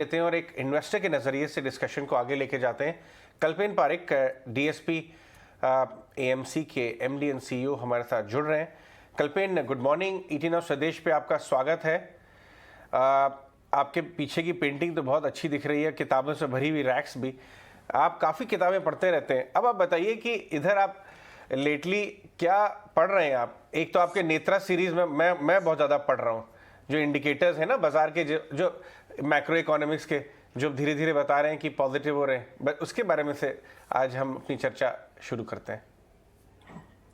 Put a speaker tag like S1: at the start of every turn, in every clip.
S1: लेते हैं और एक इन्वेस्टर के नज़रिए से डिस्कशन को आगे लेके जाते हैं। कल्पेन पारिक, डीएसपी एएमसी के एमडी एंड सीईओ हमारे साथ जुड़ रहे हैं। कल्पेन, गुड मॉर्निंग। 18 ऑफ स्वदेश पे आपका स्वागत है। आपके पीछे की पेंटिंग तो बहुत अच्छी दिख रही है, किताबों से भरी हुई रैक्स भी। आप काफ़ी किताबें पढ़ते रहते हैं। अब आप बताइए कि इधर आप लेटली क्या पढ़ रहे हैं आप? एक तो आपके नेत्रा सीरीज में मैं बहुत ज़्यादा पढ़ रहा हूँ। जो इंडिकेटर्स हैं ना बाजार के, जो मैक्रो इकोनॉमिक्स के, जो धीरे धीरे बता रहे हैं कि पॉजिटिव हो रहे हैं, उसके बारे में से आज हम अपनी चर्चा शुरू करते हैं।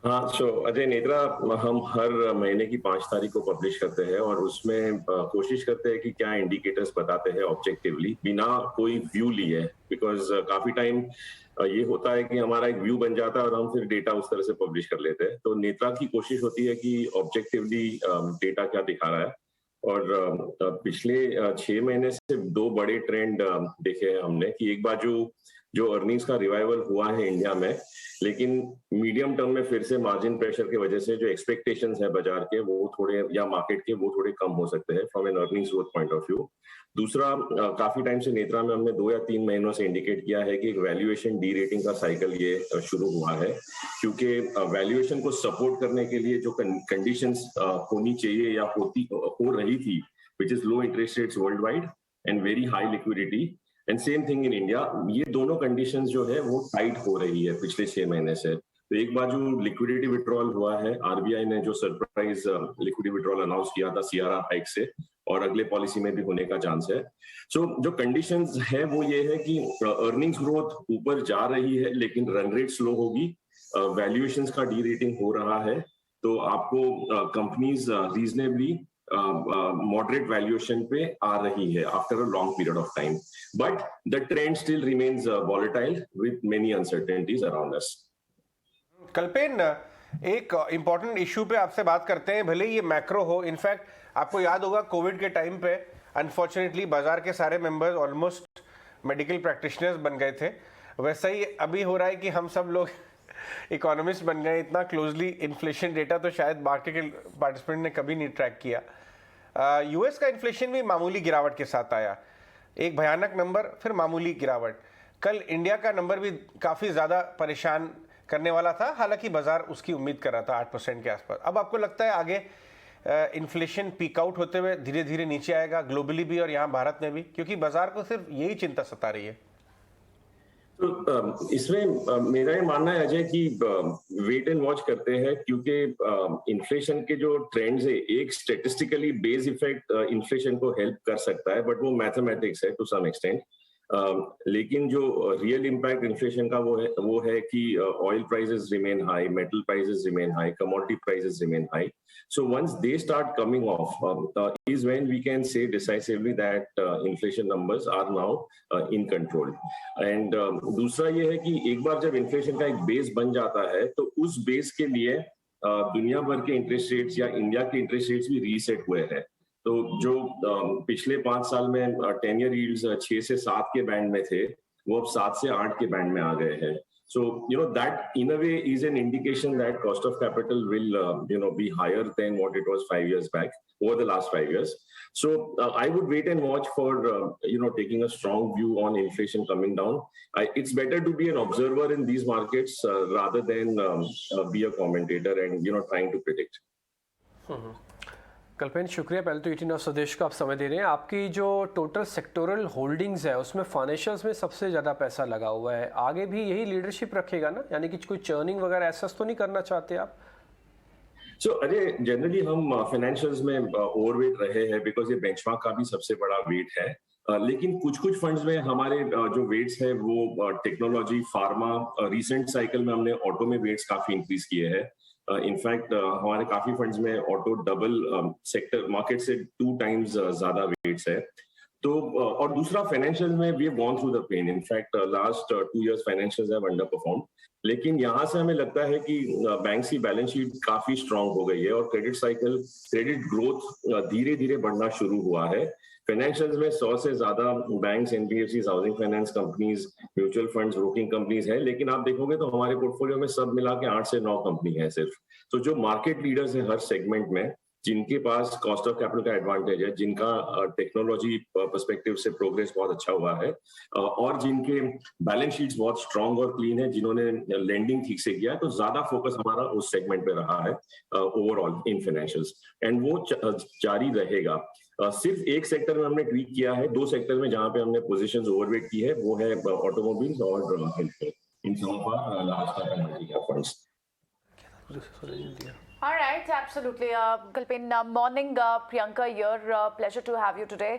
S2: हाँ, अजय, नेत्रा हम हर महीने की 5 तारीख को पब्लिश करते हैं और उसमें कोशिश करते हैं कि क्या इंडिकेटर्स बताते हैं ऑब्जेक्टिवली बिना कोई व्यू लिए, बिकॉज काफी टाइम ये होता है कि हमारा एक व्यू बन जाता है और हम फिर डेटा उस तरह से पब्लिश कर लेते हैं। तो नेत्रा की कोशिश होती है कि ऑब्जेक्टिवली डेटा क्या दिखा रहा है। और पिछले 6 महीने से 2 बड़े ट्रेंड देखे हैं हमने कि एक बाजू जो अर्निंग्स का रिवाइवल हुआ है इंडिया में, लेकिन मीडियम टर्म में फिर से मार्जिन प्रेशर की वजह से जो एक्सपेक्टेशंस है बाजार के वो थोड़े, या मार्केट के, वो थोड़े कम हो सकते हैं from an earnings growth point of view. दूसरा, काफी टाइम से नेत्रा में हमने 2 या 3 महीनों से इंडिकेट किया है कि एक वैल्यूएशन डी रेटिंग का साइकिल ये शुरू हुआ है, क्योंकि वैल्यूएशन को सपोर्ट करने के लिए जो कंडीशंस होनी चाहिए या हो रही थी, which is low interest rates world wide and very high liquidity and same thing in India, ये दोनों कंडीशंस जो है वो टाइट हो रही है पिछले 6 महीने से। तो एक बाजू लिक्विडिटी विड्रॉल हुआ है, आरबीआई ने जो सरप्राइज लिक्विडिटी विड्रॉल अनाउंस किया था सीआरआर हाइक से, और अगले पॉलिसी में भी होने का चांस है। जो कंडीशंस है वो ये है कि अर्निंग्स ग्रोथ ऊपर जा रही है लेकिन रन रेट स्लो होगी, वैल्यूएशंस का डी रेटिंग हो रहा है, तो आपको कंपनीज रीजनेबली moderate valuation पे आ रही है after a long period of time, but the trend still remains volatile with many uncertainties around us.
S1: कल्पेन, एक इंपॉर्टेंट इशू पे आपसे बात करते हैं, भले ये मैक्रो हो। इनफैक्ट आपको याद होगा कोविड के टाइम पे अनफॉर्चुनेटली बाजार के सारे मेंबर्स ऑलमोस्ट मेडिकल प्रैक्टिशनर्स बन गए थे। वैसा ही अभी हो रहा है कि हम सब लोग इकोनॉमिस्ट बन गए। इतना क्लोजली इन्फ्लेशन डेटा तो शायद मार्केट के पार्टिसिपेंट ने कभी नहीं ट्रैक किया। यूएस का इन्फ्लेशन भी मामूली गिरावट के साथ आया, एक भयानक नंबर, फिर मामूली गिरावट। कल इंडिया का नंबर भी काफ़ी ज़्यादा परेशान करने वाला था, हालांकि बाजार उसकी उम्मीद कर रहा था 8% के आसपास। अब आपको लगता है आगे इन्फ्लेशन पीक आउट होते हुए धीरे धीरे नीचे आएगा ग्लोबली भी और यहाँ भारत में भी, क्योंकि बाजार को सिर्फ यही चिंता सता रही है?
S2: तो इसमें मेरा ये मानना है अजय कि वेट एंड वॉच करते हैं, क्योंकि इन्फ्लेशन के जो ट्रेंड्स है, एक स्टेटिस्टिकली बेस इफेक्ट इन्फ्लेशन को हेल्प कर सकता है, बट वो मैथमेटिक्स है टू सम एक्सटेंट। लेकिन जो रियल इम्पैक्ट इन्फ्लेशन का वो है कि oil prices remain high, metal prices remain high, commodity prices remain high. So once they start coming off is when we can say decisively that inflation numbers are now in control. And दूसरा ये है कि एक बार जब inflation का एक base बन जाता है तो उस बेस के लिए दुनिया भर के इंटरेस्ट रेट्स या इंडिया के इंटरेस्ट रेट्स भी रीसेट हुए हैं। तो जो पिछले 5 साल में 10 ईयर यील्ड्स 6 से 7 के बैंड में थे, वो अब 7 से 8 के बैंड में आ गए हैं। So, that in a way is an indication that cost of capital will, be higher than what it was 5 years back, over the last 5 years. So, I would wait and watch for, taking a strong view on inflation coming down. It's better to be an observer in these markets rather than be a commentator and, trying to predict.
S3: कल्पेन, शुक्रिया पहले तो 18 of स्वदेश को आप समय दे रहे हैं। आपकी जो टोटल सेक्टोरल होल्डिंग्स है उसमें फाइनेंशियल्स में सबसे ज़्यादा पैसा लगा हुआ है, आगे भी यही लीडरशिप रखेगा ना? यानी कि कोई चर्निंग वगैरह ऐसा तो नहीं करना चाहते आप?
S2: अरे, जनरली हम फाइनेंशियल्स में ओवरवेट रहे हैं बिकॉज ये बेंचमार्क का भी सबसे बड़ा वेट है। लेकिन कुछ फंड्स में हमारे जो वेट्स है वो टेक्नोलॉजी, फार्मा, रिसेंट साइकिल में हमने ऑटो में वेट्स काफी इंक्रीज किए हैं। इनफैक्ट हमारे काफी फंड्स में ऑटो डबल सेक्टर मार्केट से 2 टाइम्स ज्यादा वेट्स है। तो और दूसरा, फाइनेंशियल में we have gone through the pain. In fact last 2 years financials have underperform, लेकिन यहाँ से हमें लगता है कि बैंक्स की बैलेंस शीट काफी स्ट्रांग हो गई है और क्रेडिट ग्रोथ धीरे धीरे बढ़ना शुरू हुआ है। फाइनेंशियल्स में 100 से ज्यादा banks, NBFC, housing finance companies, mutual funds, broking companies है, लेकिन आप देखोगे तो हमारे पोर्टफोलियो में सब मिला के 8 से 9 कंपनी है सिर्फ। तो जो मार्केट लीडर्स है हर सेगमेंट में, जिनके पास कॉस्ट ऑफ कैपिटल का एडवांटेज है, जिनका टेक्नोलॉजी पर्सपेक्टिव से प्रोग्रेस बहुत अच्छा हुआ है, और जिनके बैलेंस शीट्स बहुत स्ट्रांग और क्लीन है, जिन्होंने लेंडिंग ठीक से किया है, तो ज्यादा फोकस हमारा उस सेगमेंट पे रहा है ओवरऑल इन फाइनेंशियल्स, एंड वो जारी रहेगा। सिर्फ एक सेक्टर में हमने ट्वीक किया है, 2 सेक्टर में जहां पे हमने पोजीशंस ओवरवेट की है, वो है ऑटोमोबाइल्स और health in some of our large cap and multi cap funds.
S4: All right, absolutely. Kalpin, morning, Priyanka here. Pleasure to have you today.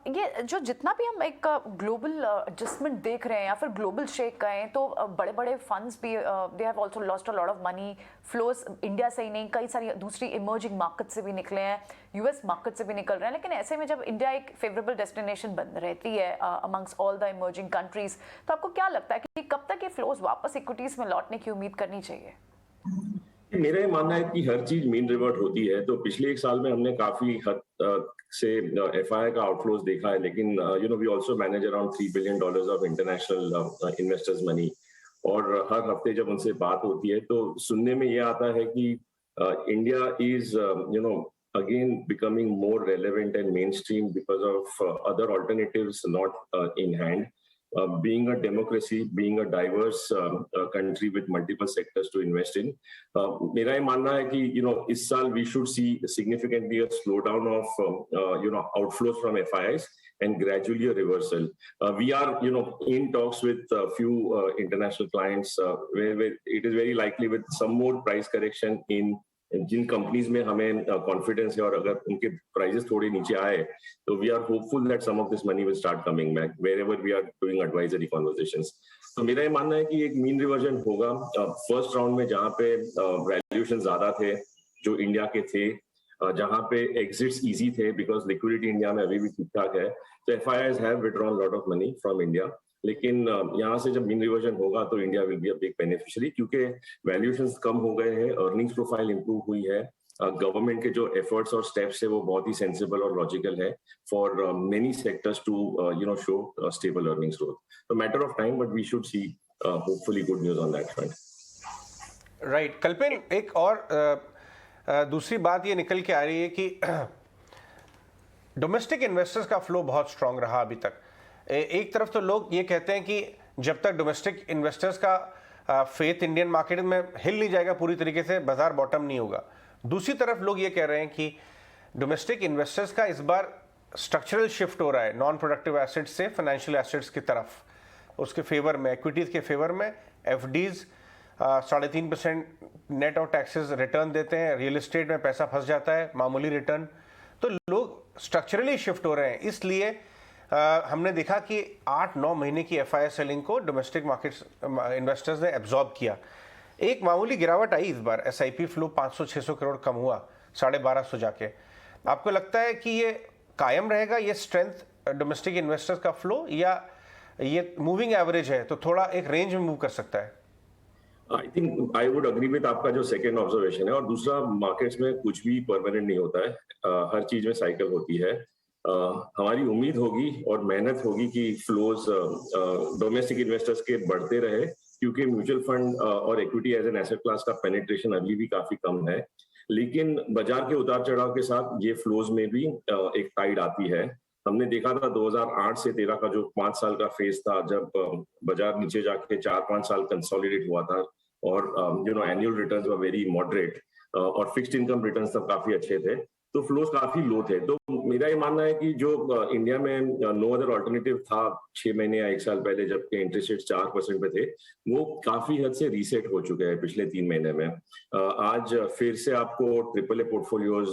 S4: ये जो जितना भी हम एक ग्लोबल एडजस्टमेंट देख रहे हैं या फिर ग्लोबल शेक कहें, तो बड़े बड़े फंड्स भी they have also lost a lot of money. Flows India से ही नहीं, कई सारी दूसरी इमर्जिंग मार्केट से भी निकले हैं, यूएस मार्केट से भी निकल रहे हैं। लेकिन ऐसे में जब इंडिया एक फेवरेबल डेस्टिनेशन बन रहती है amongst all the emerging countries, तो आपको क्या लगता है कि कब तक ये फ्लोज वापस इक्विटीज में लौटने की उम्मीद करनी चाहिए?
S2: मेरा ये मानना है कि हर चीज मीन रिवर्ट होती है, तो पिछले 1 साल में हमने काफी हद से एफआईआई का आउटफ्लोज देखा है, लेकिन you know we also manage around $3 billion of international investors money, और हर हफ्ते जब उनसे बात होती है तो सुनने में ये आता है कि India is you know again becoming more relevant and mainstream because of other alternatives not in hand. Being a democracy, being a diverse country with multiple sectors to invest in, मेरा ये मानना है कि इस साल we should see significantly a slowdown of outflows from FIIs and gradually a reversal. We are in talks with a few international clients where it is very likely with some more price correction in जिन companies में हमें confidence है और अगर उनके prices थोड़े नीचे आए तो we are hopeful that some of this money will start coming back wherever we are doing advisory conversations. तो मेरा ये मानना है कि एक मीन रिवर्जन होगा फर्स्ट राउंड में, जहां पे वैल्यूएशन ज्यादा थे जो इंडिया के थे, जहां पे एग्जिट्स इजी थे बिकॉज लिक्विडिटी इंडिया में अभी भी ठीक ठाक है, तो FIIs have withdrawn lot of money from India. लेकिन यहाँ से जब मीन रिवर्जन होगा तो India will be a big beneficiary, क्योंकि वैल्यूएशंस कम हो गए हैं, अर्निंग्स प्रोफाइल इंप्रूव हुई है, गवर्नमेंट के जो एफर्ट्स और स्टेप्स है वो बहुत ही सेंसिबल और लॉजिकल है for many sectors to show stable earnings growth. तो matter of time, but we should see hopefully good news on that front.
S1: Right कल्पिन, एक और दूसरी बात ये निकल के आ रही है कि डोमेस्टिक इन्वेस्टर्स का फ्लो बहुत स्ट्रांग रहा अभी तक। एक तरफ तो लोग ये कहते हैं कि जब तक डोमेस्टिक इन्वेस्टर्स का फेथ इंडियन मार्केट में हिल नहीं जाएगा पूरी तरीके से, बाजार बॉटम नहीं होगा। दूसरी तरफ लोग ये कह रहे हैं कि डोमेस्टिक इन्वेस्टर्स का इस बार स्ट्रक्चरल शिफ्ट हो रहा है नॉन प्रोडक्टिव एसेट्स से फाइनेंशियल एसेट्स की तरफ, उसके फेवर में, इक्विटीज के फेवर में। एफडीज 3.5% नेट और टैक्सेस रिटर्न देते हैं, रियल एस्टेट में पैसा फंस जाता है, मामूली रिटर्न। तो लोग स्ट्रक्चरली शिफ्ट हो रहे हैं, इसलिए हमने देखा कि 8-9 महीने की एफआईआई सेलिंग को डोमेस्टिक मार्केट्स इन्वेस्टर्स ने एब्जॉर्ब किया। एक मामूली गिरावट आई इस बार, एसआईपी फ्लो 500-600 करोड़ कम हुआ 1250 जाके। आपको लगता है कि ये कायम रहेगा ये स्ट्रेंथ डोमेस्टिक इन्वेस्टर्स का फ्लो, या ये मूविंग एवरेज है तो थोड़ा एक रेंज में मूव कर सकता है?
S2: I think I would agree with आपका जो सेकंड ऑब्जर्वेशन है। और दूसरा, मार्केट्स में कुछ भी परमानेंट नहीं होता है, हर चीज में साइकिल होती है। हमारी उम्मीद होगी और मेहनत होगी कि फ्लोज डोमेस्टिक इन्वेस्टर्स के बढ़ते रहे, क्योंकि म्यूचुअल फंड और equity as an asset class का पेनिट्रेशन अभी भी काफी कम है। लेकिन बाजार के उतार चढ़ाव के साथ ये फ्लोज में भी एक टाइड आती है। हमने देखा था 2008 से 13 का जो 5 साल का फेज था, जब बाजार नीचे जाके 4-5 साल कंसोलिडेट हुआ था और annual returns were very moderate और फिक्स्ड इनकम रिटर्न्स तब काफी अच्छे थे, तो फ्लोज काफी लो थे। तो मेरा ये मानना है कि जो इंडिया में नो अदर ऑल्टरनेटिव था 6 महीने या 1 साल पहले, जबकि इंटरेस्ट रेट 4% पे थे, वो काफी हद से रीसेट हो चुके हैं पिछले 3 महीने में। आज फिर से आपको ट्रिपल ए पोर्टफोलियोज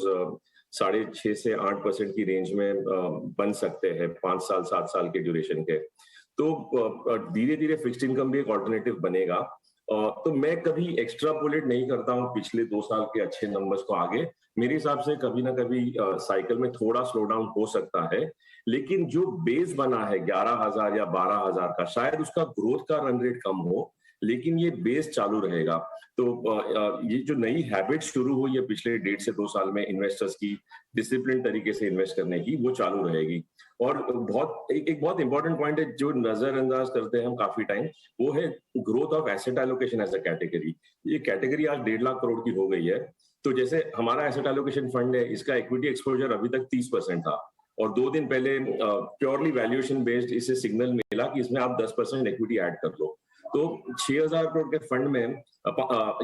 S2: 6.5 से 8% की रेंज में बन सकते हैं 5 साल 7 साल के ड्यूरेशन के। तो धीरे धीरे फिक्स्ड इनकम भी एक ऑल्टरनेटिव बनेगा। तो मैं कभी एक्स्ट्रापोलेट नहीं करता हूँ पिछले 2 साल के अच्छे नंबर्स को आगे। मेरे हिसाब से कभी ना कभी साइकिल में थोड़ा स्लो डाउन हो सकता है, लेकिन जो बेस बना है 11,000 या 12,000 का, शायद उसका ग्रोथ का रन रेट कम हो, लेकिन ये बेस चालू रहेगा। तो ये जो नई हैबिट शुरू हुई है पिछले 1.5 से 2 साल में इन्वेस्टर्स की डिसिप्लिन तरीके से इन्वेस्ट करने की, वो चालू रहेगी। और एक बहुत इंपॉर्टेंट पॉइंट है जो नजरअंदाज करते हैं हम काफी टाइम, वो है growth of asset allocation as a category. ये कैटेगरी आज 1.5 लाख करोड़ की हो गई है। तो जैसे हमारा एसेट एलोकेशन फंड है, इसका इक्विटी एक्सपोजर अभी तक 30% था, और 2 दिन पहले प्योरली वैल्यूएशन बेस्ड इसे सिग्नल मिला कि इसमें आप 10% इक्विटी ऐड कर लो। तो 6,000 करोड़ के फंड में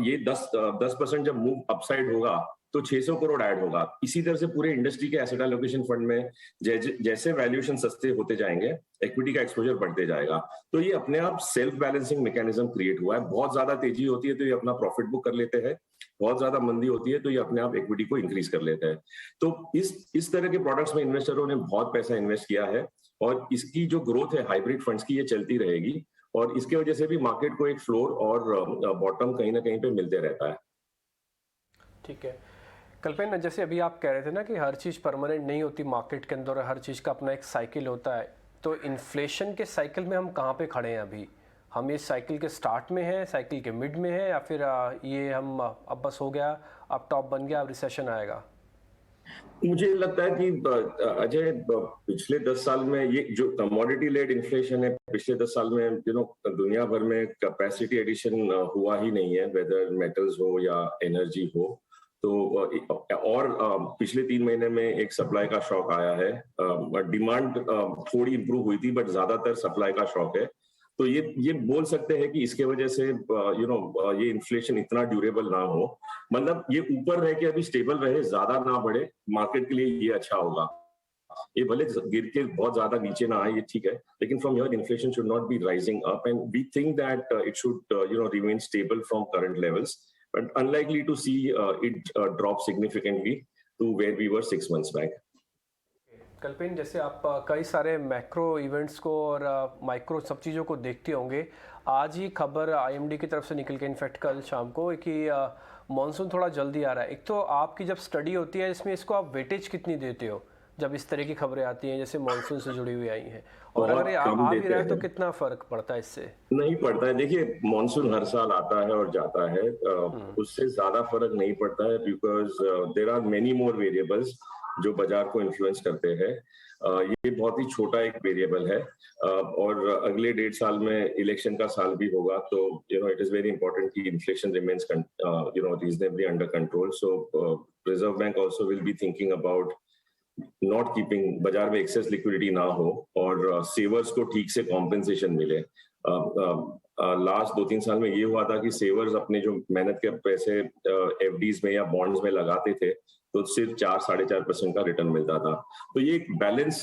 S2: ये 10% जब मूव अपसाइड होगा तो 600 करोड़ ऐड होगा। इसी तरह से पूरे इंडस्ट्री के एसेट एलोकेशन फंड में जैसे वैल्यूएशन सस्ते होते जाएंगे, इक्विटी का एक्सपोजर बढ़ते जाएगा। तो ये अपने आप सेल्फ बैलेंसिंग मैकेनिज्म क्रिएट हुआ है। बहुत ज्यादा तेजी होती है तो ये अपना प्रॉफिट बुक कर लेते हैं, बहुत ज्यादा मंदी होती है तो ये अपने आप इक्विटी को इंक्रीज कर लेते हैं। तो इस तरह के प्रोडक्ट्स में इन्वेस्टरों ने बहुत पैसा इन्वेस्ट किया है, और इसकी जो ग्रोथ है हाइब्रिड फंड्स की, ये चलती रहेगी, और इसके वजह से भी मार्केट को एक फ्लोर और बॉटम कहीं ना कहीं पे मिलते रहता है।
S3: ठीक है कल्पेन, जैसे अभी आप कह रहे थे ना कि हर चीज़ परमानेंट नहीं होती मार्केट के अंदर, हर चीज़ का अपना एक साइकिल होता है। तो इन्फ्लेशन के साइकिल में हम कहाँ पे खड़े हैं अभी? हम इस साइकिल के स्टार्ट में हैं, साइकिल के मिड में हैं, या फिर ये हम अब बस हो गया, अब टॉप बन गया, अब रिसेशन आएगा?
S2: मुझे लगता है कि अजय, पिछले 10 साल में ये जो कमोडिटी लेड इन्फ्लेशन है, पिछले 10 साल में दुनिया भर में कैपेसिटी एडिशन हुआ ही नहीं है, वेदर मेटल्स हो या एनर्जी हो। तो और पिछले 3 महीने में एक सप्लाई का शॉक आया है। डिमांड थोड़ी इंप्रूव हुई थी, बट ज्यादातर सप्लाई का शॉक है। तो ये बोल सकते हैं कि इसके वजह से ये इन्फ्लेशन इतना ड्यूरेबल ना हो, मतलब ये ऊपर रह के अभी स्टेबल रहे, ज्यादा ना बढ़े, मार्केट के लिए ये अच्छा होगा। ये भले गिर के बहुत ज्यादा नीचे ना आए, ये ठीक है, लेकिन from here inflation should not be rising up, and we think that it should remain stable from current levels, but unlikely to see it drop significantly to where we were 6 months back.
S3: कल्पेन, जैसे आप कई सारे macro events को और micro सब चीज़ों को देखते होंगे। आज ही खबर आईएमडी की तरफ से निकल के इनफैक्ट कल शाम को कि मॉनसून थोड़ा जल्दी आ रहा है। एक तो आपकी जब स्टडी होती है इसमें इसको आप वेटेज कितनी देते हो जब इस तरह की खबरें आती हैं जैसे मॉनसून से जुड़ी हुई आई हैं, और अगर ये आ भी रहा है तो कितना फर्क पड़ता है इससे?
S2: नहीं पड़ता है। देखिए, मॉनसून हर साल आता है और जाता है, उससे ज्यादा फर्क नहीं पड़ता है, because there are many more variables जो बाजार को इन्फ्लुएंस करते हैं। ये बहुत ही छोटा एक वेरिएबल है, और अगले 1.5 साल में इलेक्शन का साल भी होगा, तो इट इज वेरी इंपॉर्टेंट कि inflation remains reasonably under control. So reserve bank also will be thinking about not keeping, बाजार में एक्सेस लिक्विडिटी ना हो और सेवर्स को ठीक से कॉम्पेंसेशन मिले। लास्ट 2-3 साल में ये हुआ था कि सेवर्स अपने जो मेहनत के पैसे एफडीज में या बॉन्ड्स में लगाते थे तो सिर्फ 4-4.5% का रिटर्न मिलता था। तो ये एक बैलेंस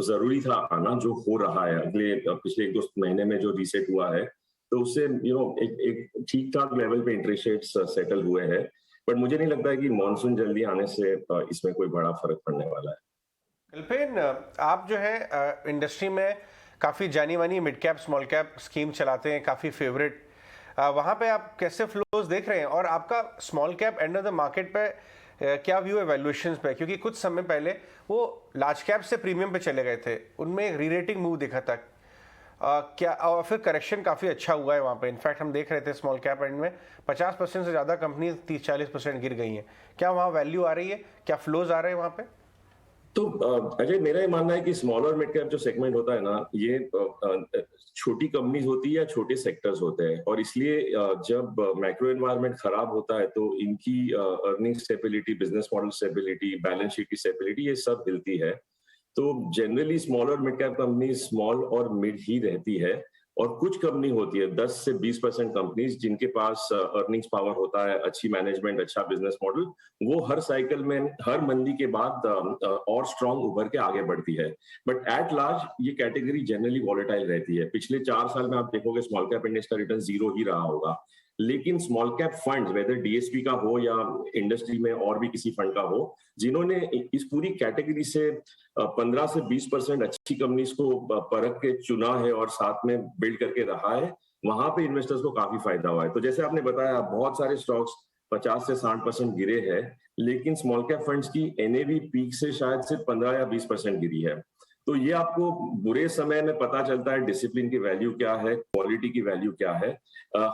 S2: जरूरी था आना, जो हो रहा है पिछले 1-2 महीने में जो रीसेट हुआ है, तो उससे एक ठीक ठाक लेवल पे इंटरेस्ट रेट्स सेटल हुए हैं। बट मुझे नहीं लगता है कि मॉनसून जल्दी आने से इसमें कोई बड़ा फर्क पड़ने वाला है।
S1: कल्पेन, आप जो है इंडस्ट्री में काफ़ी जानी मानी mid cap small cap scheme चलाते हैं, काफ़ी फेवरेट, वहाँ पे आप कैसे फ्लोज देख रहे हैं, और आपका small cap end of the market पे क्या व्यू है वैल्यूएशंस पे? क्योंकि कुछ समय पहले वो लार्ज कैप से प्रीमियम पे चले गए थे, उनमें एक री-रेटिंग मूव दिखा था, क्या और फिर करेक्शन काफ़ी अच्छा हुआ है वहाँ पे। इनफैक्ट हम देख रहे थे स्मॉल कैप एंड में 50% से ज़्यादा कंपनी 30-40% गिर गई हैं। क्या वहाँ वैल्यू आ रही है, क्या फ्लोज आ रहे हैं वहाँ पे?
S2: तो अजय, मेरा ये मानना है कि स्मॉल और मिड कैप जो सेगमेंट होता है ना, ये छोटी कंपनीज होती है या छोटे सेक्टर्स होते हैं, और इसलिए जब मैक्रो एनवायरनमेंट खराब होता है तो इनकी earning stability, business model stability, balance sheet की स्टेबिलिटी, ये सब हिलती है। तो जनरली स्मॉल और मिड कैप कंपनी स्मॉल और मिड ही रहती है, और कुछ कंपनी होती है 10 से 20% कंपनीज जिनके पास अर्निंग्स पावर होता है, अच्छी मैनेजमेंट, अच्छा बिजनेस मॉडल, वो हर साइकिल में, हर मंदी के बाद और स्ट्रांग उभर के आगे बढ़ती है। बट एट लार्ज ये कैटेगरी जनरली वॉलेटाइल रहती है। पिछले 4 साल में आप देखोगे स्मॉल कैप इंडेक्स का रिटर्न 0 ही रहा होगा, लेकिन small cap fund, whether DSP का हो या इंडस्ट्री में और भी किसी फंड का हो, जिन्होंने इस पूरी कैटेगरी से 15 से 20% अच्छी कंपनीज को परख के चुना है और साथ में बिल्ड करके रहा है, वहां पे इन्वेस्टर्स को काफी फायदा हुआ है। तो जैसे आपने बताया, बहुत सारे स्टॉक्स 50 से 60% गिरे हैं, लेकिन स्मॉल कैप फंड्स की एनएवी पीक से शायद सिर्फ 15 या 20% गिरी है। तो ये आपको बुरे समय में पता चलता है डिसिप्लिन की वैल्यू क्या है, क्वालिटी की वैल्यू क्या है।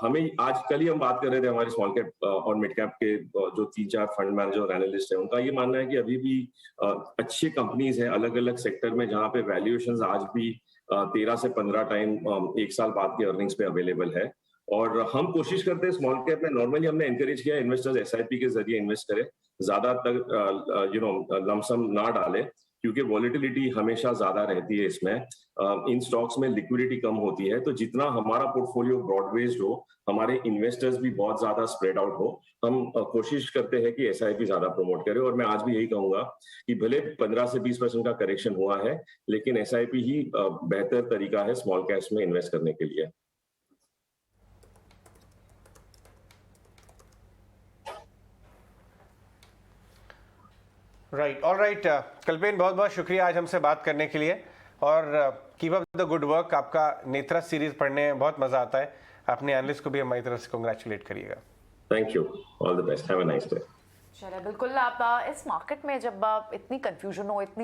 S2: हमें आज कल ही हम बात कर रहे थे हमारे स्मॉल कैप और मिड कैप के जो 3-4 फंड मैनेजर और एनालिस्ट हैं, उनका ये मानना है कि अभी भी अच्छी कंपनीज हैं अलग अलग सेक्टर में, जहां पे वैल्यूएशंस आज भी 13 से 15 टाइम 1 साल बाद के अर्निंग्स पे अवेलेबल है, और हम कोशिश करते हैं स्मॉल कैप में, नॉर्मली हमने एनकरेज किया इन्वेस्टर्स एसआईपी के जरिए इन्वेस्ट करें, ज्यादा तक लमसम ना डालें, क्योंकि वॉलेटिलिटी हमेशा ज्यादा रहती है इसमें। इन स्टॉक्स में लिक्विडिटी कम होती है, तो जितना हमारा पोर्टफोलियो ब्रॉड बेस्ड हो, हमारे इन्वेस्टर्स भी बहुत ज्यादा स्प्रेड आउट हो, हम कोशिश करते हैं कि एसआईपी ज्यादा प्रमोट करें। और मैं आज भी यही कहूंगा कि भले 15 से 20% का करेक्शन हुआ है, लेकिन एसआईपी ही बेहतर तरीका है स्मॉल कैप्स में इन्वेस्ट करने के लिए।
S1: राइट, ऑल राइट कल्पेन, बहुत बहुत शुक्रिया आज हमसे बात करने के लिए, और keep up the good work. आपका नेत्रा सीरीज पढ़ने में बहुत मजा आता है। अपने एनालिस्ट को भी हमारी तरफ से कांग्रेचुलेट करिएगा।
S2: Thank you, all the best, have a nice day.
S4: चलिए, बिल्कुल। आप इस मार्केट में जब इतनी कंफ्यूजन हो, इतनी